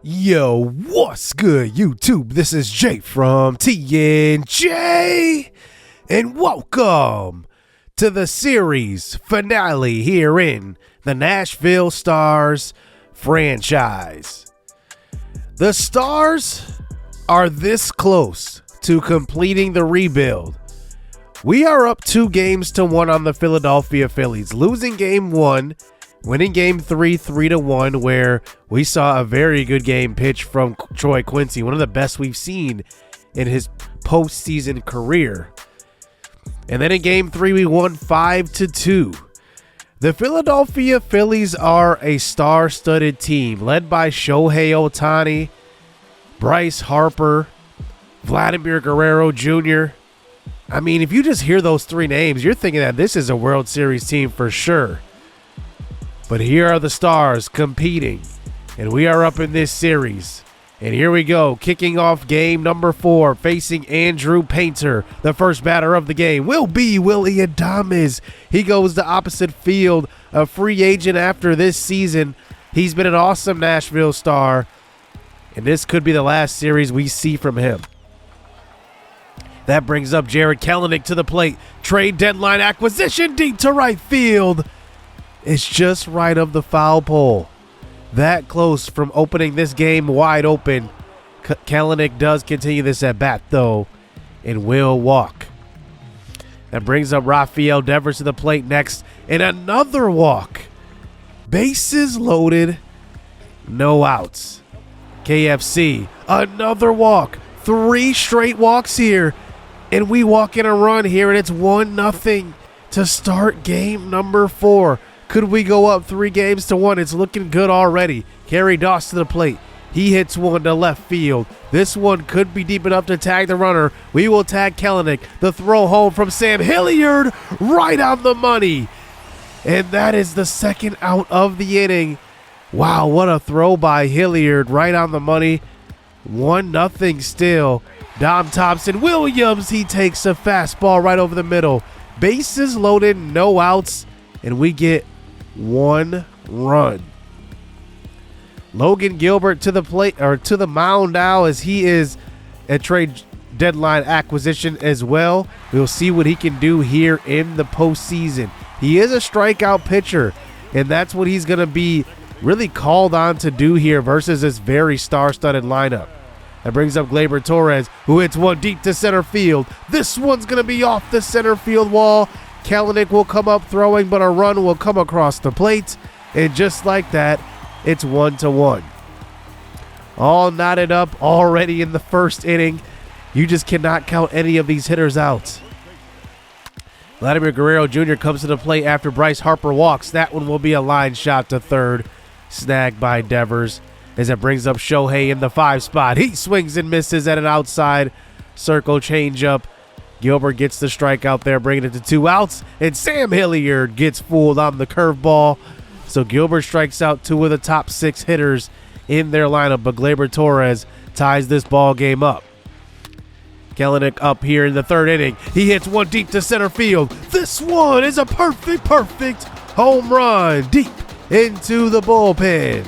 Yo, what's good, YouTube? This is Jay from TNJ, and welcome to the series finale here in the Nashville Stars franchise. The Stars are this close to completing the rebuild. We are up 2-1 on the Philadelphia Phillies, losing game 1, winning game 3, 3-1, where we saw a very good game pitch from Troy Quincy, one of the best we've seen in his postseason career. And then in game 3, we won 5-2. The Philadelphia Phillies are a star-studded team led by Shohei Ohtani, Bryce Harper, Vladimir Guerrero Jr. I mean, if you just hear those three names, you're thinking that this is a World Series team for sure. But here are the Stars competing, and we are up in this series. And here we go, kicking off game number 4, facing Andrew Painter. The first batter of the game will be Willy Adames. He goes to opposite field, a free agent after this season. He's been an awesome Nashville Star, and this could be the last series we see from him. That brings up Jarred Kelenic to the plate. Trade deadline acquisition deep to right field. It's just right of the foul pole. That close from opening this game wide open. Kelenic does continue this at bat, though, and will walk. That brings up Rafael Devers to the plate next, and another walk. Bases loaded, no outs. KFC, another walk. 3 straight walks here, and we walk in a run here, and it's 1-0 to start game number 4. Could we go up 3-1? It's looking good already. Kerry Doss to the plate. He hits one to left field. This one could be deep enough to tag the runner. We will tag Kelenic. The throw home from Sam Hilliard, right on the money. And that is the second out of the inning. Wow, what a throw by Hilliard, right on the money. 1-0 still. Dom Thompson-Williams, he takes a fastball right over the middle. Bases loaded, no outs, and we get 1 run. Logan Gilbert to the plate, or to the mound now, as he is a trade deadline acquisition as well. We'll see what he can do here in the postseason. He is a strikeout pitcher, and that's what he's going to be really called on to do here versus this very star-studded lineup. That brings up Gleyber Torres, who hits one deep to center field. This one's going to be off the center field wall. Kelenic will come up throwing, but a run will come across the plate. And just like that, it's 1-1. All knotted up already in the first inning. You just cannot count any of these hitters out. Vladimir Guerrero Jr. comes to the plate after Bryce Harper walks. That one will be a line shot to third. Snagged by Devers. As it brings up Shohei in the 5 spot. He swings and misses at an outside circle changeup. Gilbert gets the strikeout there, bringing it to 2 outs. And Sam Hilliard gets fooled on the curveball. So Gilbert strikes out 2 of the top 6 hitters in their lineup. But Gleyber Torres ties this ball game up. Kelenic up here in the 3rd inning. He hits one deep to center field. This one is a perfect home run deep into the bullpen.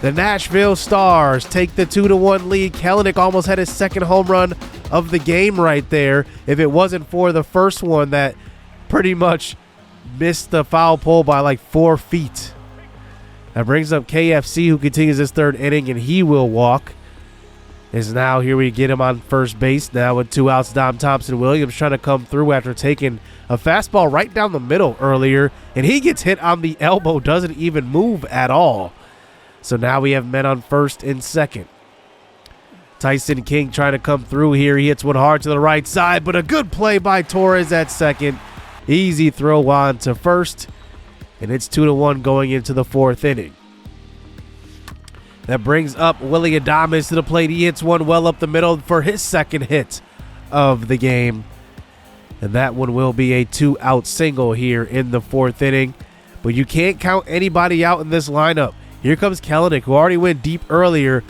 The Nashville Stars take the 2-1 lead. Kelenic almost had his 2nd home run of the game right there, if it wasn't for the first one that pretty much missed the foul pole by like 4 feet. That brings up KFC, who continues his 3rd inning, and he will walk. Is now here we get him on first base now with 2 outs. Dom Thompson-Williams trying to come through after taking a fastball right down the middle earlier, and he gets hit on the elbow, doesn't even move at all. So now we have men on first and second. Tyson King trying to come through here. He hits one hard to the right side, but a good play by Torres at second. Easy throw on to first, and it's 2-1 going into the 4th inning. That brings up Willy Adames to the plate. He hits one well up the middle for his 2nd hit of the game. And that one will be a 2-out single here in the 4th inning. But you can't count anybody out in this lineup. Here comes Kelenic, who already went deep earlier,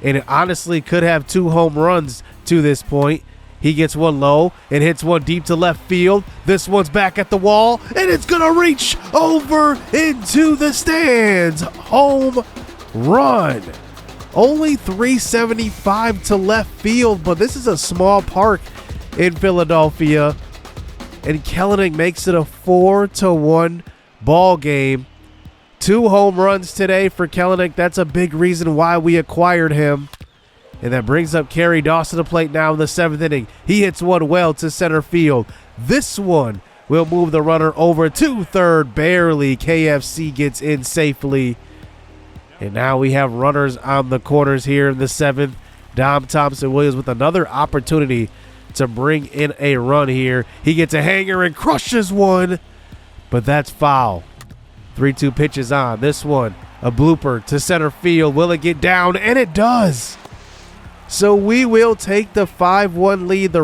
and it honestly could have 2 home runs to this point. He gets one low and hits one deep to left field. This one's back at the wall, and it's going to reach over into the stands. Home run. Only 375 to left field, but this is a small park in Philadelphia. And Kelenic makes it a 4-1 ball game. 2 home runs today for Kelenic. That's a big reason why we acquired him. And that brings up Kerry Doss to the plate now in the 7th inning. He hits one well to center field. This one will move the runner over to third. Barely. KFC gets in safely. And now we have runners on the corners here in the 7th. Dom Thompson-Williams with another opportunity to bring in a run here. He gets a hanger and crushes one, but that's foul. 3-2 pitches on. This one, a blooper to center field. Will it get down? And it does. So we will take the 5-1 lead. The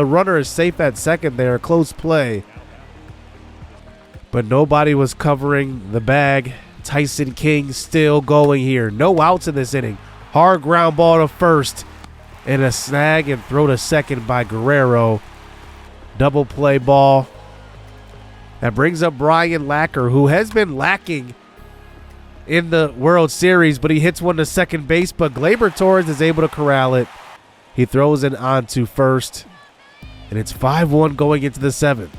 runner is safe at second there. Close play. But nobody was covering the bag. Tyson King still going here. No outs in this inning. Hard ground ball to first. And a snag and throw to second by Guerrero. Double play ball. That brings up Brian Lacker, who has been lacking in the World Series, but he hits one to second base, but Gleyber Torres is able to corral it. He throws it on to first, and it's 5-1 going into the 7th.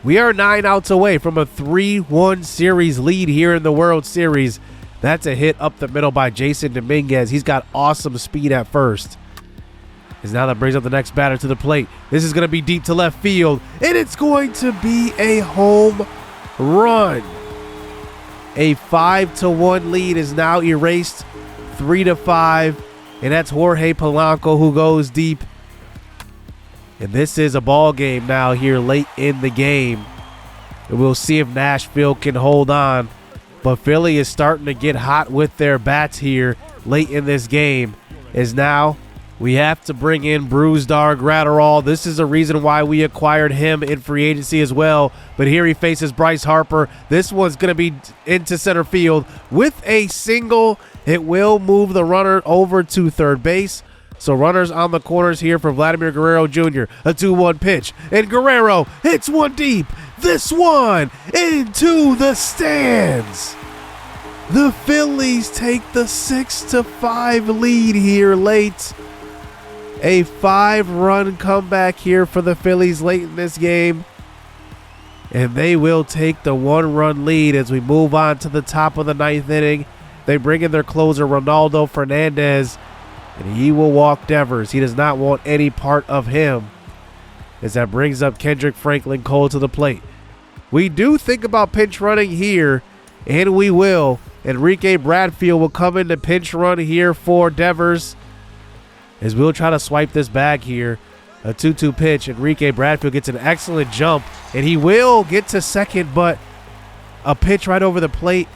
We are 9 outs away from a 3-1 series lead here in the World Series. That's a hit up the middle by Jason Dominguez. He's got awesome speed at first. As now that brings up the next batter to the plate. This is going to be deep to left field, and it's going to be a home run. A 5-1 lead is now erased, 3-5, and that's Jorge Polanco who goes deep. And this is a ball game now here late in the game. And we'll see if Nashville can hold on. But Philly is starting to get hot with their bats here late in this game. As now we have to bring in Brusdar Graterol. This is the reason why we acquired him in free agency as well. But here he faces Bryce Harper. This one's going to be into center field with a single. It will move the runner over to third base. So runners on the corners here for Vladimir Guerrero Jr. A 2-1 pitch. And Guerrero hits one deep. This one into the stands. The Phillies take the 6-5 lead here late. A 5-run comeback here for the Phillies late in this game. And they will take the 1-run lead as we move on to the top of the 9th inning. They bring in their closer, Ronaldo Fernandez. And he will walk Devers. He does not want any part of him. As that brings up Kendrick Franklin Cole to the plate. We do think about pinch running here, and we will. Enrique Bradfield will come in to pinch run here for Devers. As we'll try to swipe this bag here. A 2-2 pitch. Enrique Bradfield gets an excellent jump, and he will get to second, but a pitch right over the plate,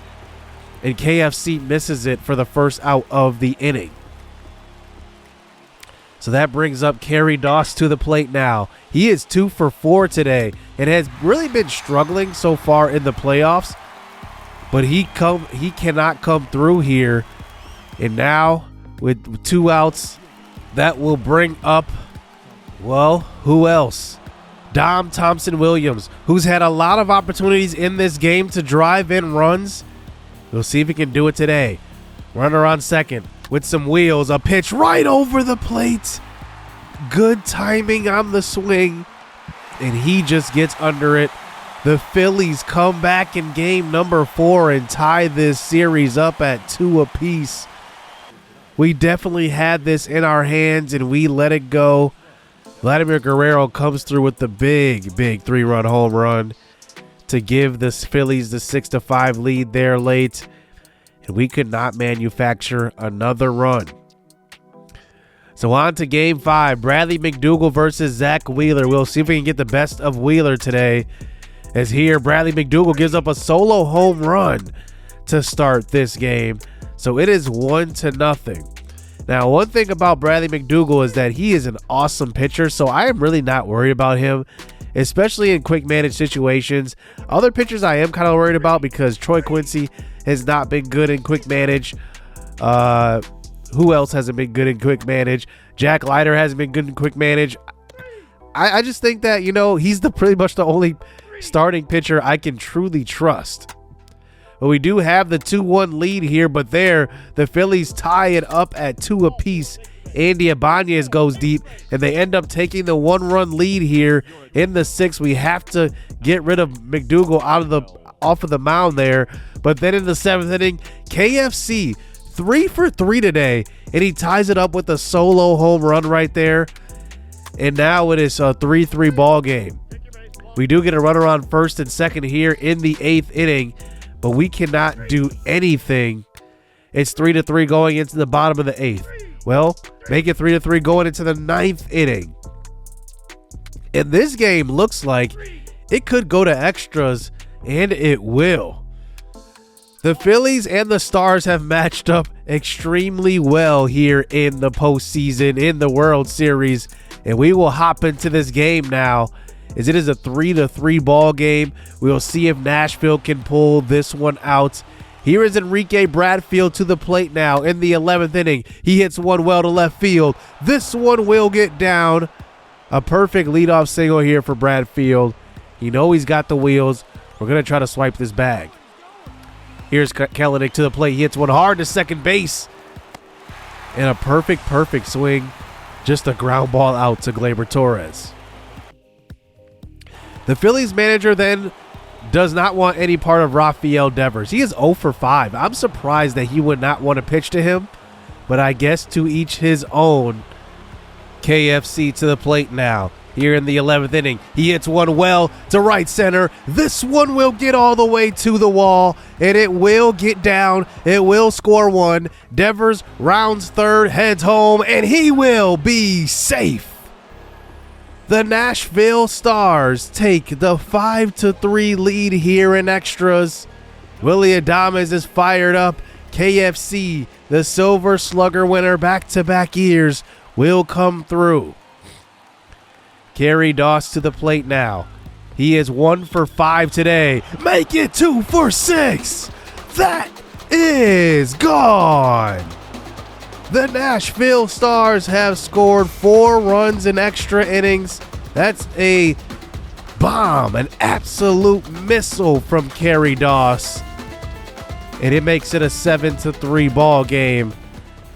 and KFC misses it for the first out of the inning. So that brings up Kerry Doss to the plate now. He is 2 for 4 today and has really been struggling so far in the playoffs. But he cannot come through here. And now with 2 outs, that will bring up, well, who else? Dom Thompson-Williams, who's had a lot of opportunities in this game to drive in runs. We'll see if he can do it today. Runner on second. With some wheels, a pitch right over the plate. Good timing on the swing, and he just gets under it. The Phillies come back in game number 4 and tie this series up at 2 apiece. We definitely had this in our hands, and we let it go. Vladimir Guerrero comes through with the big 3-run home run to give the Phillies the 6-5 lead there late. And we could not manufacture another run. So on to game 5. Bradley McDougald versus Zach Wheeler. We'll see if we can get the best of Wheeler today. As here, Bradley McDougald gives up a solo home run to start this game. So it is 1-0. Now, one thing about Bradley McDougald is that he is an awesome pitcher. So I am really not worried about him, especially in quick manage situations. Other pitchers I am kind of worried about because Troy Quincy has not been good in quick manage. Who else hasn't been good in quick manage? Jack Leiter hasn't been good in quick manage. I just think that, he's pretty much the only starting pitcher I can truly trust. But we do have the 2-1 lead here, but there, the Phillies tie it up at 2 apiece. Andy Ibanez goes deep, and they end up taking the 1-run lead here in the 6th. We have to get rid of McDougal off of the mound there. But then in the 7th inning, KFC 3 for 3 today, and he ties it up with a solo home run right there. And now it is a 3-3 ball game. We do get a runner on first and second here in the 8th inning, but we cannot do anything. It's 3-3 going into the bottom of the 8th. Well, make it 3-3 going into the 9th inning. And this game looks like it could go to extras, and it will. The Phillies and the Stars have matched up extremely well here in the postseason, in the World Series, and we will hop into this game now, as it is a 3-3 ball game. We will see if Nashville can pull this one out. Here is Enrique Bradfield to the plate now in the 11th inning. He hits one well to left field. This one will get down. A perfect leadoff single here for Bradfield. You know he's got the wheels. We're going to try to swipe this bag. Here's Kelenic to the plate. He hits one hard to second base. And a perfect swing. Just a ground ball out to Gleyber Torres. The Phillies manager then does not want any part of Rafael Devers. He is 0 for 5. I'm surprised that he would not want to pitch to him, but I guess to each his own. KFC to the plate now. Here in the 11th inning, he hits one well to right center. This one will get all the way to the wall, and it will get down. It will score one. Devers rounds third, heads home, and he will be safe. The Nashville Stars take the 5-3 lead here in extras. Willy Adames is fired up. KFC, the Silver Slugger winner, back-to-back years, will come through. Kerry Doss to the plate now. He is 1 for 5 today. Make it 2 for 6. That is gone. The Nashville Stars have scored 4 runs in extra innings. That's a bomb, an absolute missile from Kerry Doss. And it makes it a 7-3 ball game.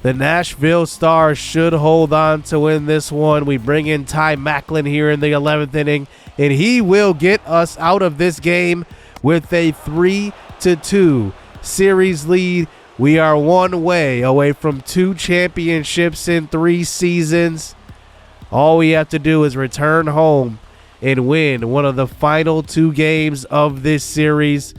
The Nashville Stars should hold on to win this one. We bring in Ty Macklin here in the 11th inning, and he will get us out of this game with a 3-2 series lead. We are one away from 2 championships in 3 seasons. All we have to do is return home and win one of the final 2 games of this series.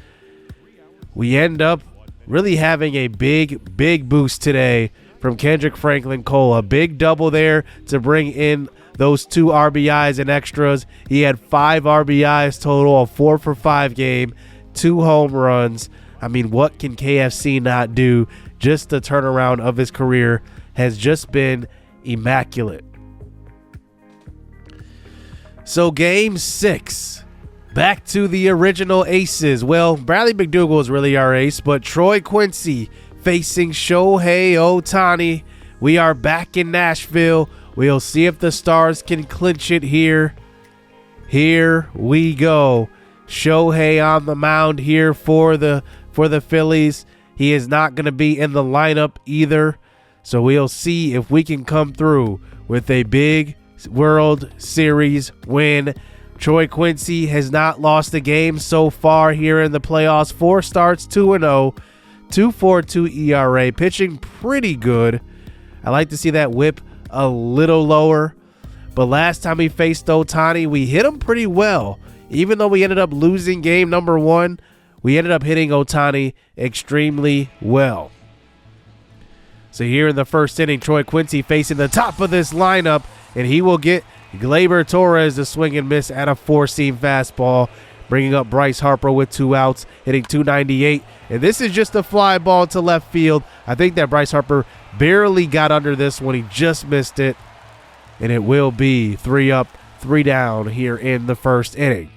We end up really having a big boost today from Kendrick Franklin Cole. A big double there to bring in those 2 RBIs and extras. He had 5 RBIs total, a 4 for 5 game, 2 home runs. I mean, what can KFC not do? Just the turnaround of his career has just been immaculate. So game 6, back to the original aces. Well, Bradley McDougal is really our ace, but Troy Quincy facing Shohei Ohtani. We are back in Nashville. We'll see if the Stars can clinch it here. Here we go. Shohei on the mound here for the Phillies. He is not going to be in the lineup either. So we'll see if we can come through with a big World Series win. Troy Quincy has not lost a game so far here in the playoffs. 4 starts, 2-0, 2.42 ERA, pitching pretty good. I like to see that whip a little lower. But last time we faced Ohtani, we hit him pretty well. Even though we ended up losing game number 1, we ended up hitting Ohtani extremely well. So here in the first inning, Troy Quincy facing the top of this lineup, and he will get Gleyber Torres to swing and miss at a 4-seam fastball, bringing up Bryce Harper with 2 outs, hitting .298. And this is just a fly ball to left field. I think that Bryce Harper barely got under this one. He just missed it. And it will be 3 up, 3 down here in the first inning.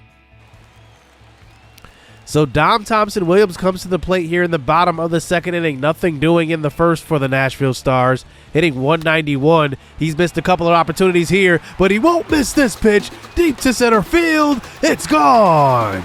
So Dom Thompson-Williams comes to the plate here in the bottom of the second inning. Nothing doing in the first for the Nashville Stars. Hitting .191. He's missed a couple of opportunities here, but he won't miss this pitch. Deep to center field. It's gone.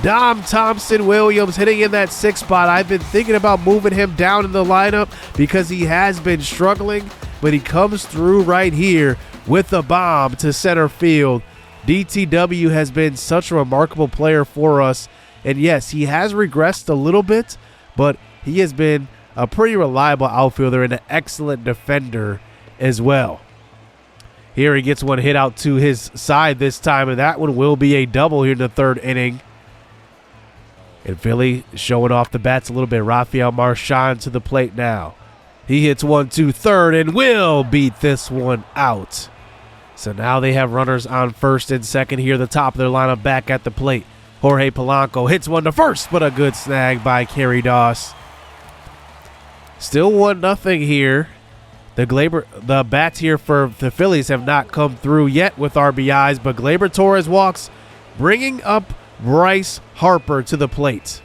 Dom Thompson Williams hitting in that 6th spot. I've been thinking about moving him down in the lineup because he has been struggling, but he comes through right here with a bomb to center field. DTW has been such a remarkable player for us, and yes, he has regressed a little bit, but he has been a pretty reliable outfielder and an excellent defender as well. Here he gets one hit out to his side this time, and that one will be a double here in the 3rd inning. And Philly showing off the bats a little bit. Rafael Marchand to the plate now. He hits one to 3rd and will beat this one out. So now they have runners on 1st and 2nd here, the top of their lineup back at the plate. Jorge Polanco hits one to 1st, but a good snag by Kerry Doss. Still 1-0 here. The bats here for the Phillies have not come through yet with RBIs, but Gleyber Torres walks, bringing up Bryce Harper to the plate.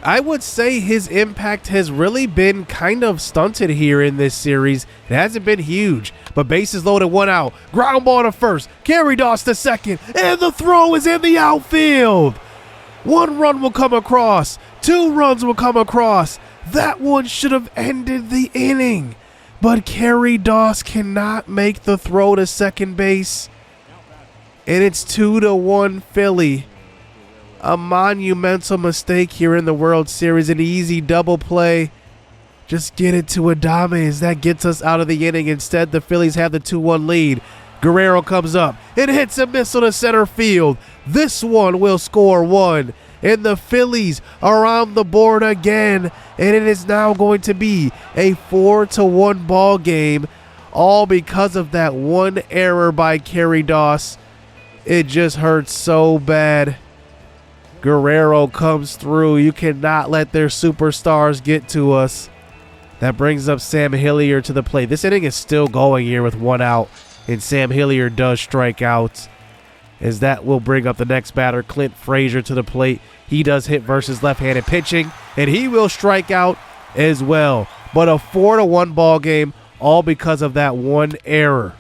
I would say his impact has really been kind of stunted here in this series. It hasn't been huge, but bases loaded, 1 out. Ground ball to 1st. Kerry Doss to 2nd, and the throw is in the outfield. 1 run will come across. 2 runs will come across. That one should have ended the inning, but Kerry Doss cannot make the throw to second base, and it's 2-1 Philly. A monumental mistake here in the World Series. An easy double play. Just get it to Adames. That gets us out of the inning. Instead, the Phillies have the 2-1 lead. Guerrero comes up. It hits a missile to center field. This one will score 1. And the Phillies are on the board again. And it is now going to be a 4-1 ball game. All because of that one error by Kerry Doss. It just hurts so bad. Guerrero comes through. You cannot let their superstars get to us. That brings up Sam Hilliard to the plate. This inning is still going here with 1 out, and Sam Hilliard does strike out, as that will bring up the next batter, Clint Frazier, to the plate. He does hit versus left-handed pitching, and he will strike out as well. But a 4-1 ball game, all because of that one error.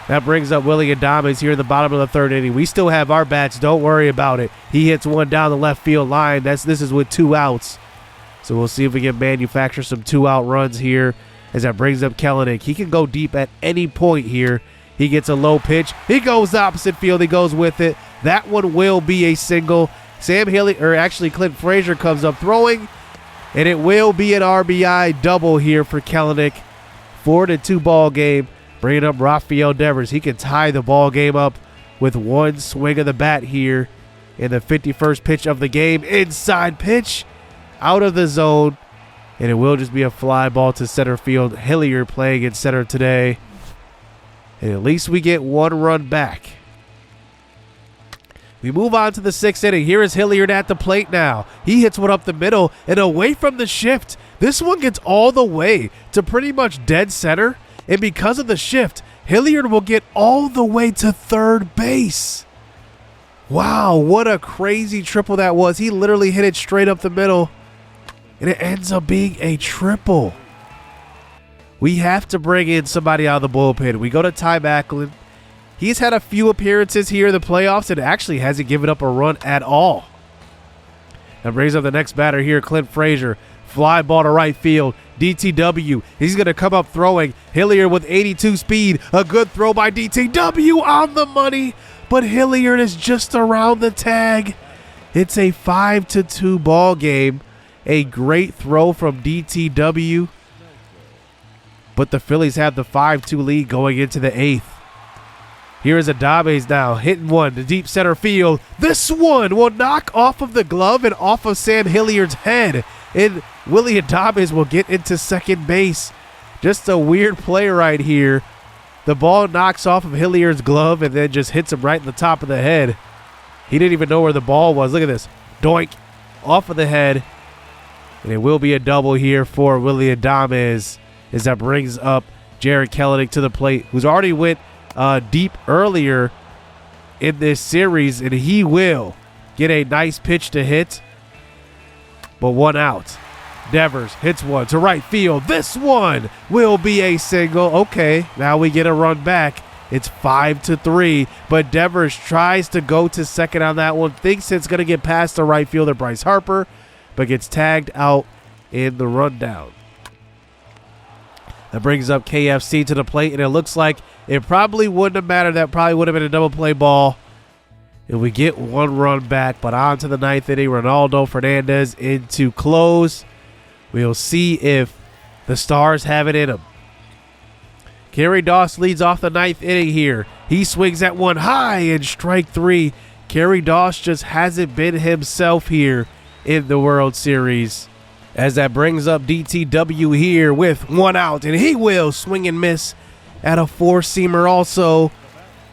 That brings up Willie Adames here in the bottom of the 3rd inning. We still have our bats. Don't worry about it. He hits one down the left field line. This is with 2 outs. So we'll see if we can manufacture some 2-out runs here, as that brings up Kelenic. He can go deep at any point here. He gets a low pitch. He goes opposite field. He goes with it. That one will be a single. Clint Frazier comes up throwing, and it will be an RBI double here for Kelenic. 4-2 ball game. Bringing up Rafael Devers. He can tie the ball game up with 1 swing of the bat here in the 51st pitch of the game. Inside pitch, out of the zone, and it will just be a fly ball to center field. Hilliard playing in center today, and at least we get 1 run back. We move on to the 6th inning. Here is Hilliard at the plate now. He hits one up the middle and away from the shift. This one gets all the way to pretty much dead center. And because of the shift, Hilliard will get all the way to 3rd base. Wow, what a crazy triple that was. He literally hit it straight up the middle, and it ends up being a triple. We have to bring in somebody out of the bullpen. We go to Ty Macklin. He's had a few appearances here in the playoffs and actually hasn't given up a run at all. That brings up the next batter here, Clint Frazier. Fly ball to right field. DTW. He's going to come up throwing. Hilliard with 82 speed. A good throw by DTW on the money. But Hilliard is just around the tag. It's a 5-2 ball game. A great throw from DTW. But the Phillies have the 5-2 lead going into the 8th. Here is Adames now, hitting one to deep center field. This one will knock off of the glove and off of Sam Hilliard's head. And Willie Adames will get into second base. Just a weird play right here. The ball knocks off of Hilliard's glove and then just hits him right in the top of the head. He didn't even know where the ball was. Look at this. Doink. Off of the head. And it will be a double here for Willie Adames, as that brings up Jared Kelenic to the plate, who's already went deep earlier in this series, and he will get a nice pitch to hit, but 1 out. Devers hits one to right field. This one will be a single. Okay, now we get a run back, It's 5-3, but Devers tries to go to second on that one, thinks it's going to get past the right fielder Bryce Harper, but gets tagged out in the rundown. That brings up KFC to the plate, and it looks like it probably wouldn't have mattered. That probably would have been a double play ball. And we get one run back, but on to the ninth inning. Ronaldo Fernandez into close. We'll see if the Stars have it in them. Kerry Doss leads off the ninth inning here. He swings at one high and strike three. Kerry Doss just hasn't been himself here in the World Series. As that brings up DTW here with one out, and he will swing and miss at a four-seamer also.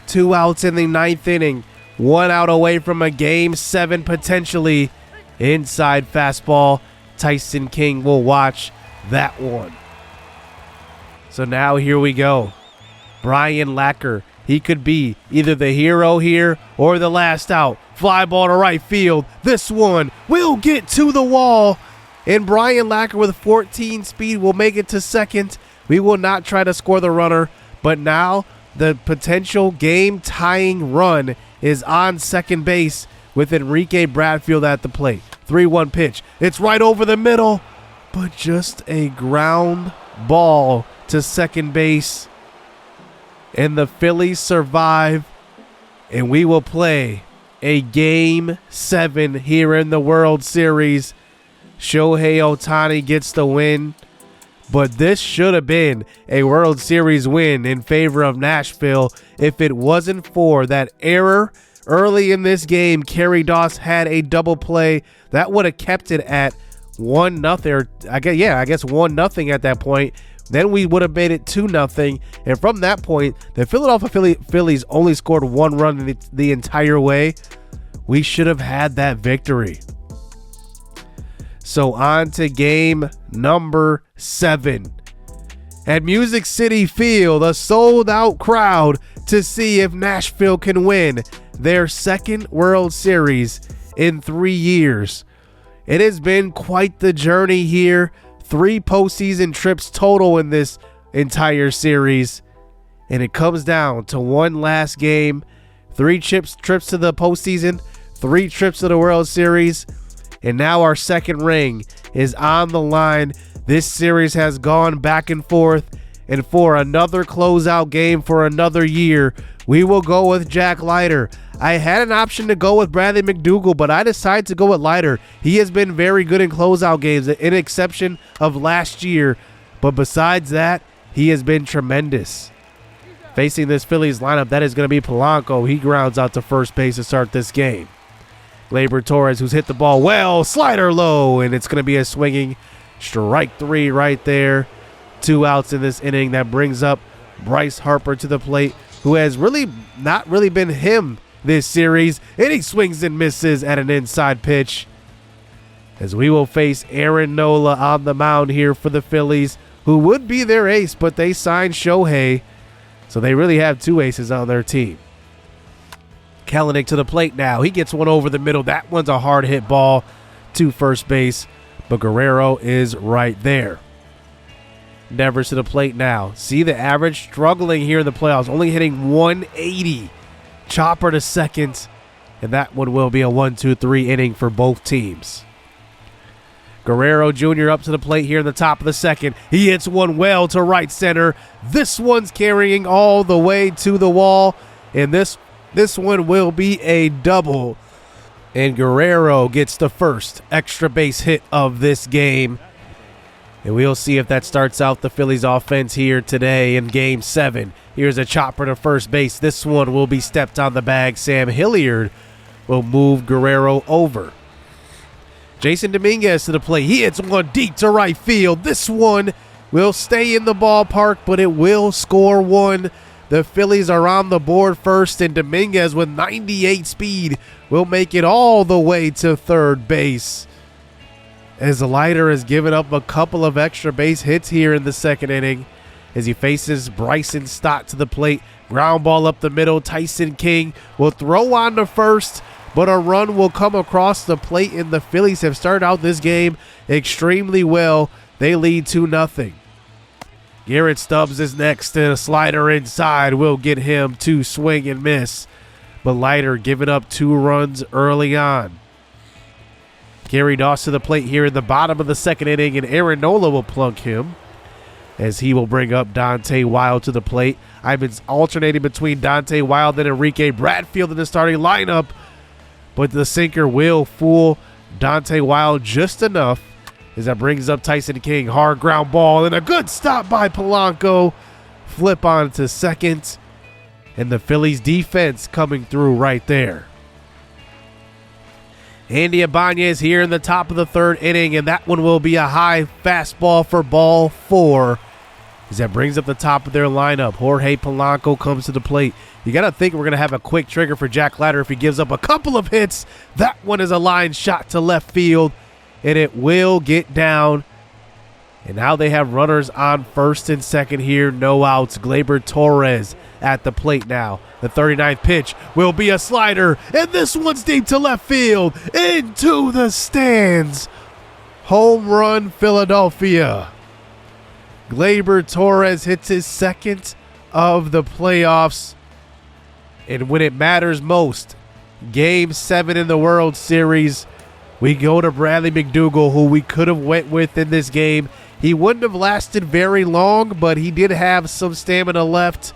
2 outs in the ninth inning. 1 out away from a Game 7 potentially. Inside fastball. Tyson King will watch that one. So now here we go. Brian Lacker. He could be either the hero here or the last out. Fly ball to right field. This one will get to the wall. And Brian Lacker with 14 speed will make it to second. We will not try to score the runner. But now the potential game-tying run is on second base with Enrique Bradfield at the plate. 3-1 pitch. It's right over the middle, but just a ground ball to second base. And the Phillies survive, and we will play a Game 7 here in the World Series. Shohei Ohtani gets the win, but this should have been a World Series win in favor of Nashville if it wasn't for that error early in this game. Kerry Doss had a double play that would have kept it at 1-0. I guess 1-0 at that point. Then we would have made it 2-0, and from that point, the Philadelphia Phillies only scored 1 run the entire way. We should have had that victory. So on to game number 7. At Music City Field, a sold-out crowd to see if Nashville can win their second World Series in 3 years. It has been quite the journey here. 3 postseason trips total in this entire series. And it comes down to one last game. 3 trips to the postseason, 3 trips to the World Series. And now our second ring is on the line. This series has gone back and forth. And for another closeout game for another year, we will go with Jack Leiter. I had an option to go with Bradley McDougald, but I decided to go with Leiter. He has been very good in closeout games, in exception of last year. But besides that, he has been tremendous. Facing this Phillies lineup, that is going to be Polanco. He grounds out to first base to start this game. Gleyber Torres, who's hit the ball well, slider low, and it's going to be a swinging strike 3 right there. 2 outs in this inning. That brings up Bryce Harper to the plate, who has really not really been him this series, and he swings and misses at an inside pitch. As we will face Aaron Nola on the mound here for the Phillies, who would be their ace, but they signed Shohei, so they really have 2 aces on their team. Kelenic to the plate now. He gets one over the middle. That one's a hard hit ball to first base, but Guerrero is right there. Devers to the plate now. See the average struggling here in the playoffs, only hitting 180. Chopper to second, and that one will be a 1-2-3 inning for both teams. Guerrero Jr. up to the plate here in the top of the second. He hits one well to right center. This one's carrying all the way to the wall, and this one will be a double. And Guerrero gets the first extra base hit of this game. And we'll see if that starts out the Phillies offense here today in Game 7. Here's a chopper to first base. This one will be stepped on the bag. Sam Hilliard will move Guerrero over. Jason Dominguez to the plate. He hits one deep to right field. This one will stay in the ballpark, but it will score 1. The Phillies are on the board first, and Dominguez with 98 speed will make it all the way to third base. As Leiter has given up a couple of extra base hits here in the second inning as he faces Bryson Stott to the plate. Ground ball up the middle. Tyson King will throw on to first, but a run will come across the plate, and the Phillies have started out this game extremely well. They lead 2-0. Garrett Stubbs is next, and a slider inside will get him to swing and miss. But Leiter giving up 2 runs early on. Gary Doss to the plate here in the bottom of the second inning, and Aaron Nola will plunk him as he will bring up Dante Wild to the plate. I've been alternating between Dante Wild and Enrique Bradfield in the starting lineup, but the sinker will fool Dante Wild just enough as that brings up Tyson King. Hard ground ball and a good stop by Polanco. Flip on to second, and the Phillies defense coming through right there. Andy Ibanez here in the top of the third inning, and that one will be a high fastball for ball 4 as that brings up the top of their lineup. Jorge Polanco comes to the plate. You got to think we're going to have a quick trigger for Jack Leiter if he gives up a couple of hits. That one is a line shot to left field, and it will get down. And now they have runners on first and second here. No outs. Gleyber Torres at the plate now. The 39th pitch will be a slider, and this one's deep to left field, into the stands. Home run, Philadelphia. Gleyber Torres hits his second of the playoffs. And when it matters most, Game 7 in the World Series, we go to Bradley McDougald, who we could have went with in this game. He wouldn't have lasted very long, but he did have some stamina left.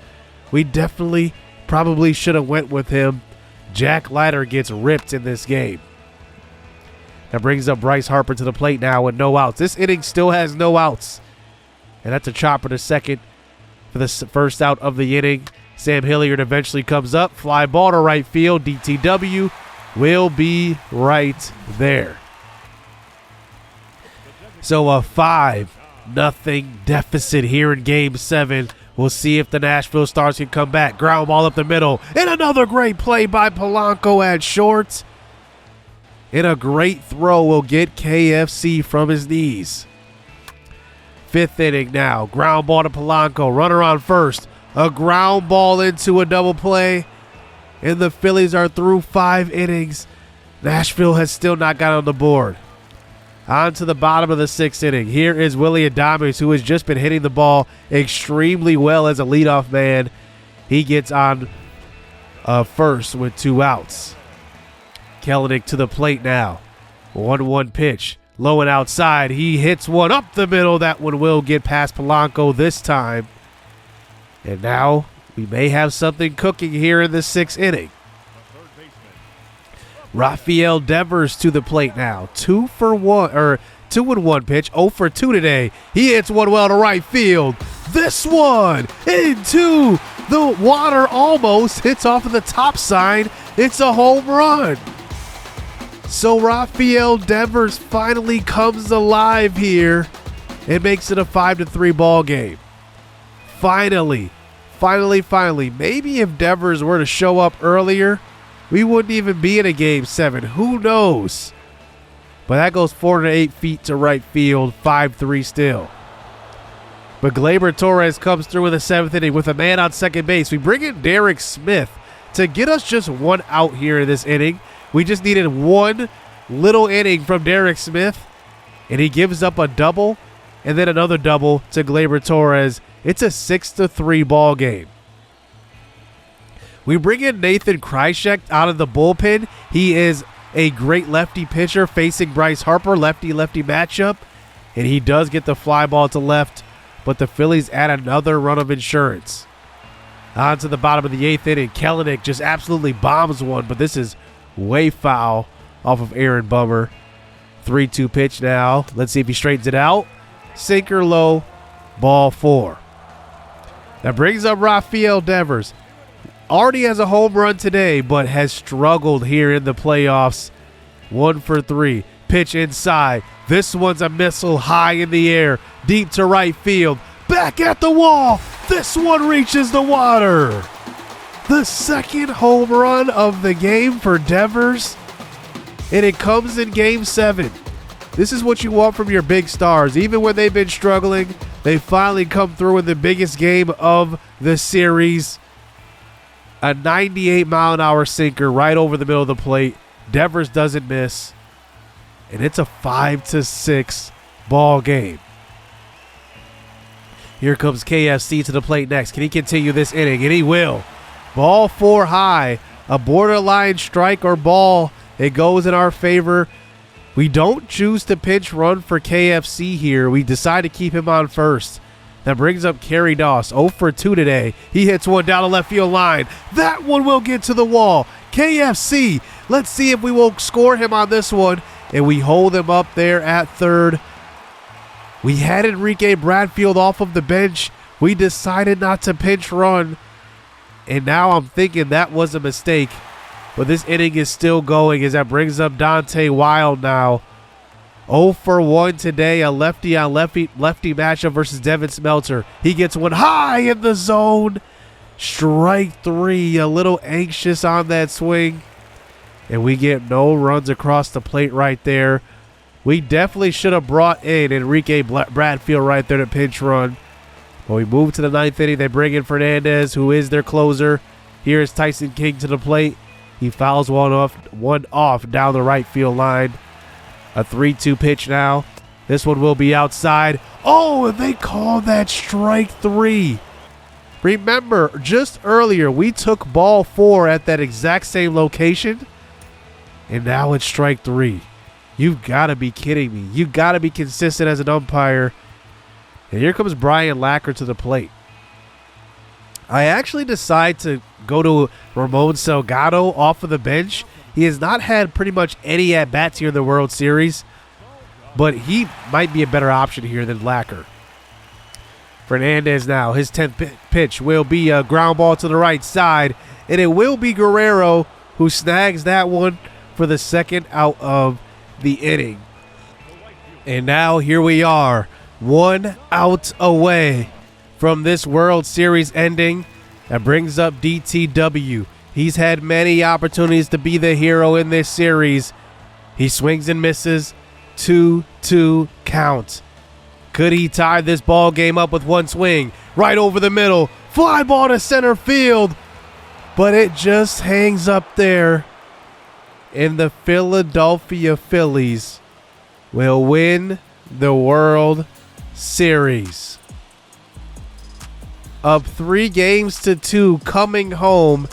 We definitely probably should have went with him. Jack Leiter gets ripped in this game. That brings up Bryce Harper to the plate now with no outs. This inning still has no outs. And that's a chopper to second for the first out of the inning. Sam Hilliard eventually comes up. Fly ball to right field. DTW will be right there. So a 5-0 deficit here in Game 7. We'll see if the Nashville Stars can come back. Ground ball up the middle. And another great play by Polanco at short. And a great throw will get KFC from his knees. 5th inning now. Ground ball to Polanco. Runner on first. A ground ball into a double play. And the Phillies are through 5 innings. Nashville has still not got on the board. On to the bottom of the 6th inning. Here is Willy Adames, who has just been hitting the ball extremely well as a leadoff man. He gets on first with 2 outs. Kelenic to the plate now. 1-1 pitch. Low and outside. He hits one up the middle. That one will get past Polanco this time. And now we may have something cooking here in the 6th inning. Rafael Devers to the plate now. 2-1 pitch. 0 for 2 today. He hits one well to right field. This one into the water, almost hits off of the top side. It's a home run. So Rafael Devers finally comes alive here and makes it a 5-3 ball game. Finally. Maybe if Devers were to show up earlier, we wouldn't even be in a Game 7. Who knows? But that goes 408 feet to right field, 5-3 still. But Gleyber Torres comes through in the 7th inning with a man on second base. We bring in Derek Smith to get us just 1 out here in this inning. We just needed 1 little inning from Derek Smith, and he gives up a double and then another double to Gleyber Torres. It's a 6-3 ball game. We bring in Nathan Krychek out of the bullpen. He is a great lefty pitcher facing Bryce Harper, lefty-lefty matchup, and he does get the fly ball to left, but the Phillies add another run of insurance. On to the bottom of the 8th inning. Kelenic just absolutely bombs one, but this is way foul off of Aaron Bummer. 3-2 pitch now. Let's see if he straightens it out. Sinker low, ball 4. That brings up Rafael Devers. Already has a home run today, but has struggled here in the playoffs. 1 for 3. Pitch inside. This one's a missile high in the air. Deep to right field. Back at the wall. This one reaches the water. The 2nd home run of the game for Devers. And it comes in Game 7. This is what you want from your big stars. Even when they've been struggling, they finally come through in the biggest game of the series. A 98-mile-an-hour sinker right over the middle of the plate. Devers doesn't miss. And it's a 5-6 ball game. Here comes KFC to the plate next. Can he continue this inning? And he will. Ball 4 high. A borderline strike or ball. It goes in our favor. We don't choose to pinch run for KFC here. We decide to keep him on first. That brings up Kerry Doss. 0 for 2 today. He hits one down the left field line. That one will get to the wall. KFC. Let's see if we will score him on this one. And we hold him up there at third. We had Enrique Bradfield off of the bench. We decided not to pinch run. And now I'm thinking that was a mistake. But this inning is still going as that brings up Dante Wild now. 0 for 1 today. A lefty on lefty matchup versus Devin Smelter. He gets one high in the zone. Strike 3. A little anxious on that swing. And we get no runs across the plate right there. We definitely should have brought in Enrique Bradfield right there to pinch run. When we move to the 9th inning, they bring in Fernandez, who is their closer. Here is Tyson King to the plate. He fouls one off down the right field line. A 3-2 pitch now. This one will be outside. Oh, and they call that strike 3. Remember, just earlier, we took ball 4 at that exact same location. And now it's strike 3. You've got to be kidding me. You've got to be consistent as an umpire. And here comes Brian Lacker to the plate. I actually decide to go to Ramon Elgato off of the bench. He has not had pretty much any at-bats here in the World Series, but he might be a better option here than Lacker. Fernandez now, his 10th pitch will be a ground ball to the right side, and it will be Guerrero who snags that one for the second out of the inning. And now here we are, 1 out away from this World Series ending. That brings up DTW. He's had many opportunities to be the hero in this series. He swings and misses. 2-2 count. Could he tie this ball game up with one swing? Right over the middle. Fly ball to center field. But it just hangs up there. And the Philadelphia Phillies will win the World Series. Up 3-2 coming home,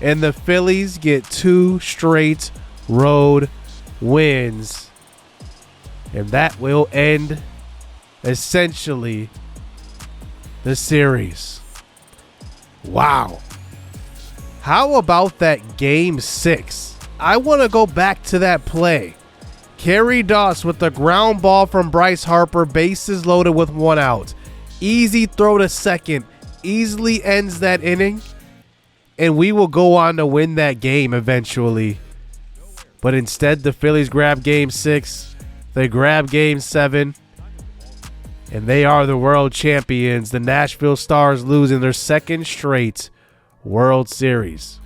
and the Phillies get 2 straight road wins. And that will end, essentially, the series. Wow. How about that Game 6? I want to go back to that play. Kerry Doss with the ground ball from Bryce Harper, bases loaded with 1 out. Easy throw to second, easily ends that inning, and we will go on to win that game eventually. But instead, the Phillies grab Game 6, they grab Game 7, and they are the world champions. The Nashville Stars losing their 2nd straight World Series.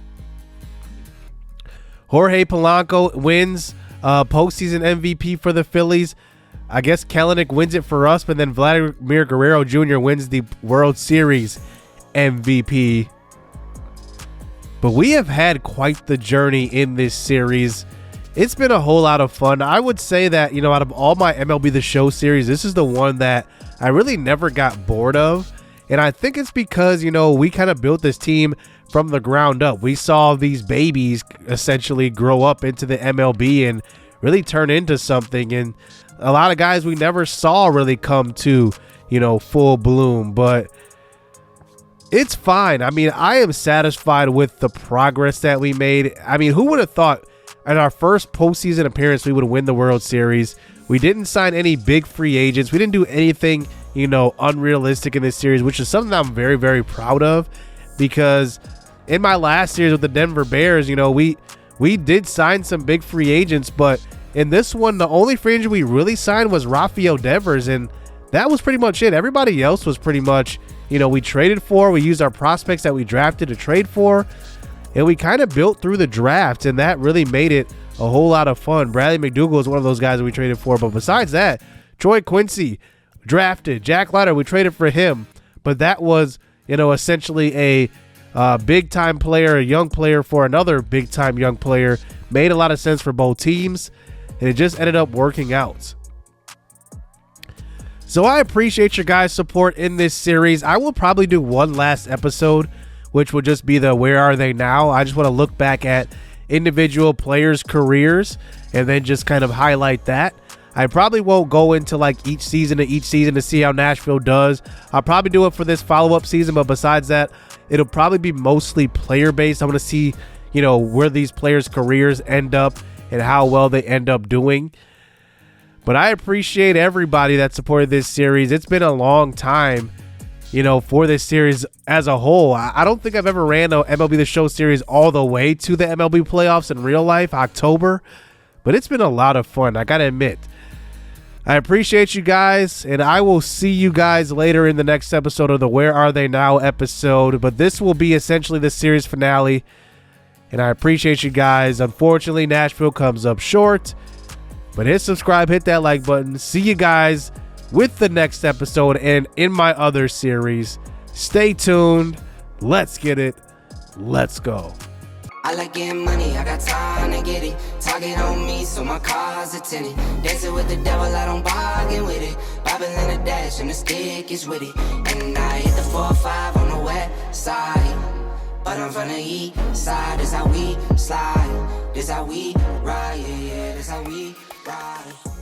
Jorge Polanco wins postseason MVP for the Phillies. I guess Kelenic wins it for us, but then Vladimir Guerrero Jr. wins the World Series MVP. But we have had quite the journey in this series. It's been a whole lot of fun. I would say that, out of all my MLB The Show series, this is the one that I really never got bored of. And I think it's because, we kind of built this team from the ground up. We saw these babies essentially grow up into the MLB and really turn into something. And a lot of guys we never saw really come to, full bloom. But it's fine. I am satisfied with the progress that we made. Who would have thought in our first postseason appearance we would win the World Series? We didn't sign any big free agents. We didn't do anything, unrealistic in this series, which is something that I'm very, very proud of, because in my last series with the Denver Bears, we did sign some big free agents, but in this one, the only free agent we really signed was Rafael Devers, and that was pretty much it. Everybody else was pretty much, we traded for. We used our prospects that we drafted to trade for, and we kind of built through the draft, and that really made it a whole lot of fun. Bradley McDougald is one of those guys that we traded for, but besides that, Troy Quincy drafted. Jack Leiter, we traded for him, but that was, essentially a big-time player, a young player for another big-time young player. Made a lot of sense for both teams, and it just ended up working out. So I appreciate your guys' support in this series. I will probably do one last episode, which will just be the Where Are They Now? I just want to look back at individual players' careers and then just kind of highlight that. I probably won't go into like each season to see how Nashville does. I'll probably do it for this follow-up season, but besides that, it'll probably be mostly player-based. I want to see, where these players' careers end up and how well they end up doing. But I appreciate everybody that supported this series. It's been a long time, for this series as a whole. I don't think I've ever ran a MLB The Show series all the way to the MLB playoffs in real life, October. But it's been a lot of fun, I gotta admit. I appreciate you guys, and I will see you guys later in the next episode of the Where Are They Now episode. But this will be essentially the series finale, and I appreciate you guys. Unfortunately, Nashville comes up short. But hit subscribe, hit that like button. See you guys with the next episode and in my other series. Stay tuned. Let's get it. Let's go. I like getting money, I got time to get it. Target on me, so my car's a tinny. Dancing with the devil, I don't bargain with it. Bobbing in the dash, and the stick is with it. And I hit the 4-5 on the west side. But I'm from the east side, this how we slide. This how we ride, yeah, this how we ride.